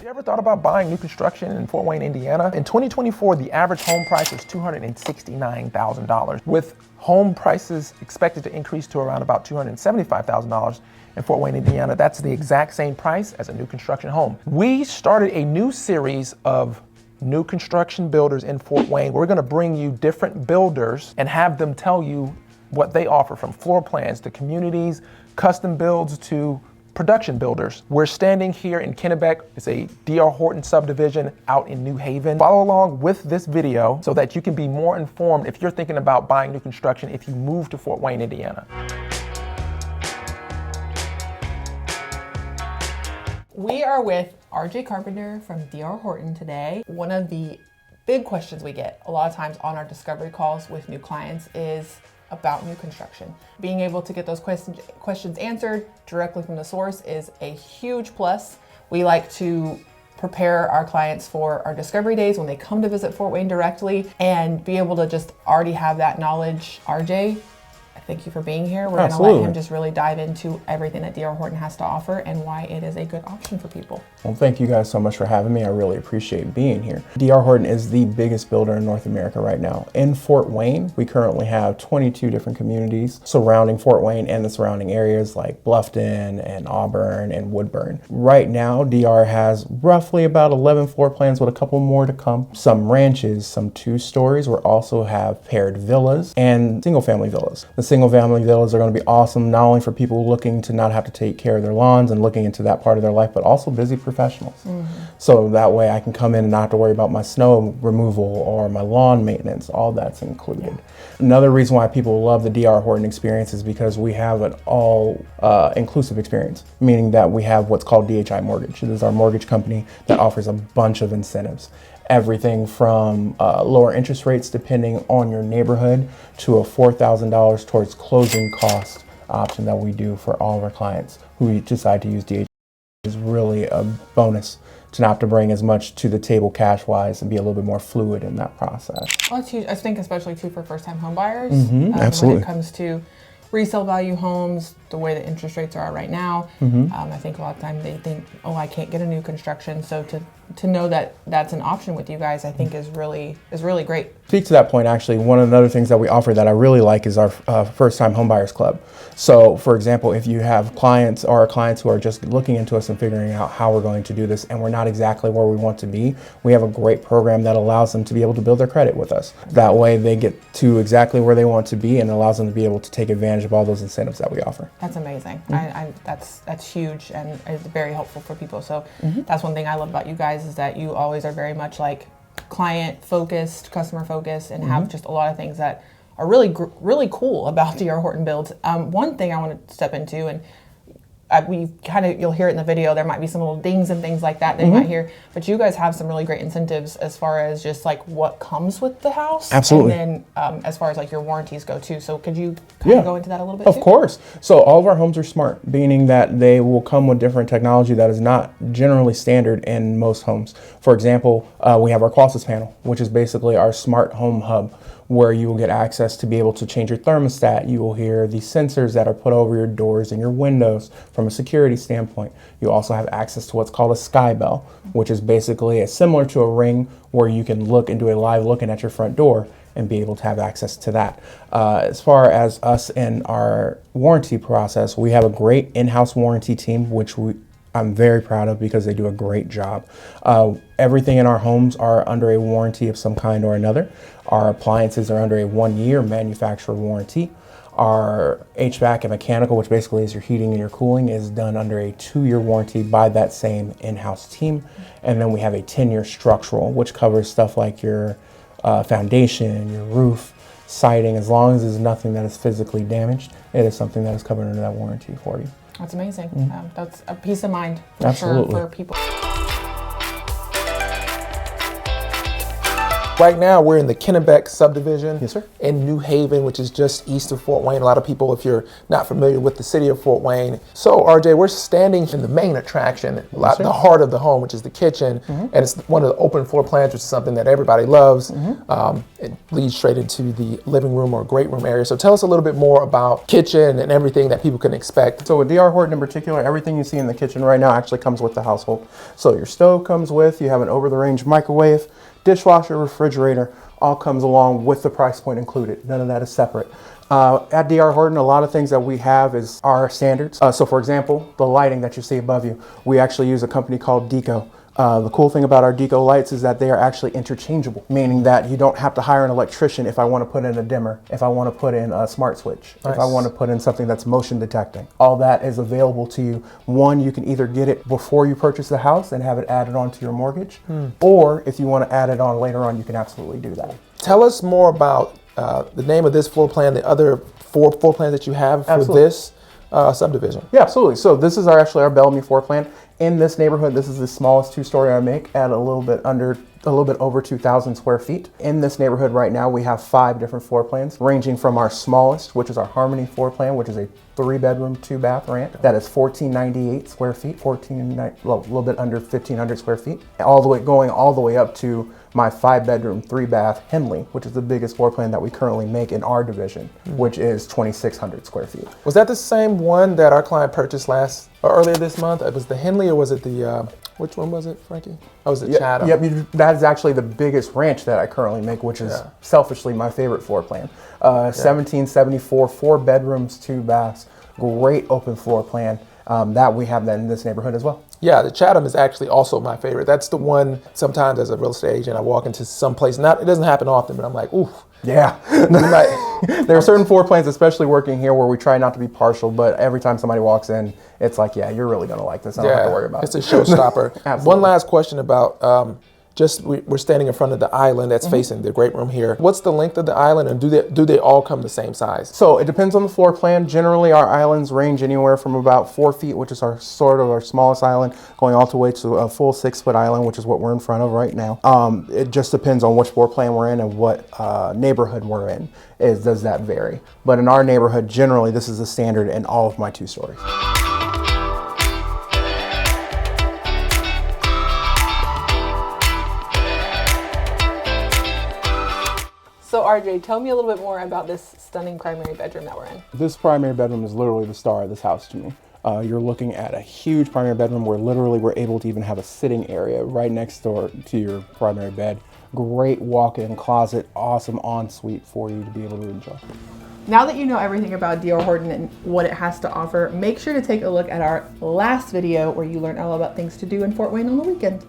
You ever thought about buying new construction in Fort Wayne, Indiana? In 2024, the average home price is $269,000, with home prices expected to increase to around about $275,000 in Fort Wayne, Indiana. That's the exact same price as a new construction home. We started a new series of new construction builders in Fort Wayne. We're gonna bring you different builders and have them tell you what they offer, from floor plans to communities, custom builds to production builders. We're standing here in Kennebec. It's a DR Horton subdivision out in New Haven. Follow along with this video so that you can be more informed if you're thinking about buying new construction if you move to Fort Wayne, Indiana. We are with RJ Carpenter from DR Horton today. One of the big questions we get a lot of times on our discovery calls with new clients is about new construction. Being able to get those questions answered directly from the source is a huge plus. We like to prepare our clients for our discovery days when they come to visit Fort Wayne directly and be able to just already have that knowledge. RJ, thank you for being here. We're gonna let him just really dive into everything that DR Horton has to offer and why it is a good option for people. Well, thank you guys so much for having me. I really appreciate being here. DR Horton is the biggest builder in North America right now. In Fort Wayne, we currently have 22 different communities surrounding Fort Wayne and the surrounding areas like Bluffton and Auburn and Woodburn. Right now, DR has roughly about 11 floor plans with a couple more to come. Some ranches, some 2 stories. We also have paired villas and single family villas. The single family villas are going to be awesome, not only for people looking to not have to take care of their lawns and looking into that part of their life, but also busy professionals. So that way I can come in and not have to worry about my snow removal or my lawn maintenance. All that's included. Another reason why people love the DR Horton experience is because we have an all inclusive experience, meaning that we have what's called DHI Mortgage. It is our mortgage company that offers a bunch of incentives. Everything from lower interest rates depending on your neighborhood to a $4,000 towards closing cost option that we do for all of our clients who decide to use DHI. Is really a bonus to not have to bring as much to the table cash-wise and be a little bit more fluid in that process. Well, that's huge. I think especially too for first-time home buyers. Absolutely. When it comes to resale value homes, the way the interest rates are right now, I think a lot of times they think, oh, I can't get a new construction. So to know that that's an option with you guys, I think is really great. Speak to that point, actually, one of the other things that we offer that I really like is our first-time homebuyers club. So, for example, if you have clients or clients who are just looking into us and figuring out how we're going to do this and we're not exactly where we want to be, we have a great program that allows them to be able to build their credit with us. That way they get to exactly where they want to be and allows them to be able to take advantage of all those incentives that we offer. That's amazing. That's huge and it's very helpful for people. So that's one thing I love about you guys is that you always are very much like client focused, customer focused, and have just a lot of things that are really cool about DR Horton builds. One thing I want to step into, and you'll hear it in the video, there might be some little dings and things like that you might hear, but you guys have some really great incentives as far as just like what comes with the house. Absolutely. And then as far as like your warranties go too. So could you kind of go into that a little bit Of course. So all of our homes are smart, meaning that they will come with different technology that is not generally standard in most homes. For example, we have our Qualys panel, which is basically our smart home hub, where you will get access to be able to change your thermostat. You will hear the sensors that are put over your doors and your windows from a security standpoint. You also have access to what's called a SkyBell, which is basically similar to a Ring where you can look and do a live looking at your front door and be able to have access to that. As far as us and our warranty process, we have a great in-house warranty team, which I'm very proud of because they do a great job. Everything in our homes are under a warranty of some kind or another. Our appliances are under a 1-year manufacturer warranty. Our HVAC and mechanical, which basically is your heating and your cooling, is done under a 2-year warranty by that same in-house team. And then we have a 10-year structural, which covers stuff like your foundation, your roof, siding. As long as there's nothing that is physically damaged, it is something that is covered under that warranty for you. That's amazing. That's a peace of mind for Absolutely. sure for people. Right now, we're in the Kennebec subdivision. Yes, sir. In New Haven, which is just east of Fort Wayne. A lot of people, if you're not familiar with the city of Fort Wayne. So, RJ, we're standing in the main attraction, the heart of the home, which is the kitchen. And it's one of the open floor plans, which is something that everybody loves. It leads straight into the living room or great room area. So tell us a little bit more about kitchen and everything that people can expect. So with DR Horton in particular, everything you see in the kitchen right now actually comes with the household. So your stove comes with, you have an over-the-range microwave, dishwasher, refrigerator, all comes along with the price point included. None of that is separate. At DR Horton, a lot of things that we have is our standards. So for example, the lighting that you see above you, we actually use a company called Deco. The cool thing about our Deco lights is that they are actually interchangeable, meaning that you don't have to hire an electrician if I want to put in a dimmer, if I want to put in a smart switch, if I want to put in something that's motion detecting. All that is available to you. One, you can either get it before you purchase the house and have it added on to your mortgage, or if you want to add it on later on, you can absolutely do that. Tell us more about the name of this floor plan, the other four floor plans that you have for this subdivision. Yeah, absolutely. So this is actually our Bellamy floor plan. In this neighborhood, this is the smallest two-story I make at a little bit over 2,000 square feet. In this neighborhood right now, we have 5 different floor plans, ranging from our smallest, which is our Harmony floor plan, which is a 3-bedroom, 2-bath rant. That is 1,498 square feet, a little bit under 1,500 square feet, going all the way up to my 5-bedroom, 3-bath Henley, which is the biggest floor plan that we currently make in our division, which is 2,600 square feet. Was that the same one that our client purchased earlier this month? It was the Henley, or was it the, which one was it, Frankie? Oh, was it Chatham? Yep, that is actually the biggest ranch that I currently make, which is selfishly my favorite floor plan. 1774, 4 bedrooms, 2 baths, great open floor plan. That we have that in this neighborhood as well. Yeah, the Chatham is actually also my favorite. That's the one, sometimes as a real estate agent, I walk into some place, it doesn't happen often, but I'm like, ooh. Yeah. There are certain floor plans, especially working here, where we try not to be partial, but every time somebody walks in, it's like, yeah, you're really going to like this. I don't have to worry about it. It's a showstopper. One last question about, we're standing in front of the island that's facing the great room here. What's the length of the island, and do they all come the same size? So it depends on the floor plan. Generally, our islands range anywhere from about 4 feet, which is our smallest island, going all the way to a full 6-foot island, which is what we're in front of right now. It just depends on which floor plan we're in and what neighborhood we're in. Does that vary? But in our neighborhood, generally, this is the standard in all of my 2 stories. So RJ, tell me a little bit more about this stunning primary bedroom that we're in. This primary bedroom is literally the star of this house to me. You're looking at a huge primary bedroom where literally we're able to even have a sitting area right next door to your primary bed. Great walk-in closet, awesome ensuite for you to be able to enjoy. Now that you know everything about DR Horton and what it has to offer, make sure to take a look at our last video where you learn all about things to do in Fort Wayne on the weekend.